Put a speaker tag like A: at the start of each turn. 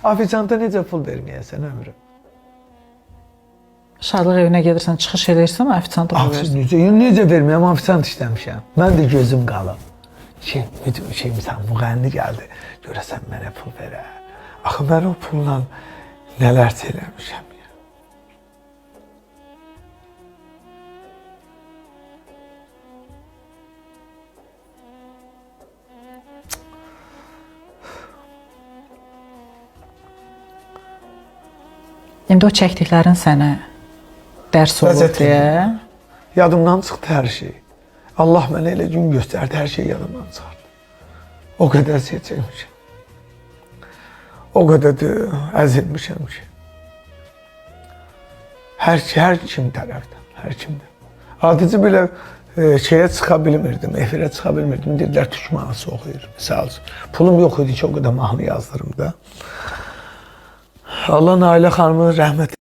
A: Afisanta necə pul verməyəsən ömrüm?
B: Şadlıq evinə gedirsən, çıxış edirsən, ofisianta pul verirsən.
A: Necə verməyəm, ofisant işləmişəm. Mən də gözüm qalıb. Məsələn, müğənni gəldi, görəsən mənə pul verə. Axı mən o pulla nələr eləmişəm ya.
B: İndi o çəkdiklərin sənə dərs olur deyə.
A: Yadımdan çıxdı hər şey. Allah mənə elə gün göstərdi, hər şey yadımdan çıxardı. O qədər əziyyət çəkmişəm. O qədər də əzilmişəm ki. Hər kim tərəfdən, hər kimdən. Adici belə şeyə çıxa bilmirdim, efirə çıxa bilmirdim. Dedilər, türk mahnısı oxuyur, misal üçün. Pulum yox idi ki, o qədər mahnı yazdırım da. Allah Nailə xanımı rəhmət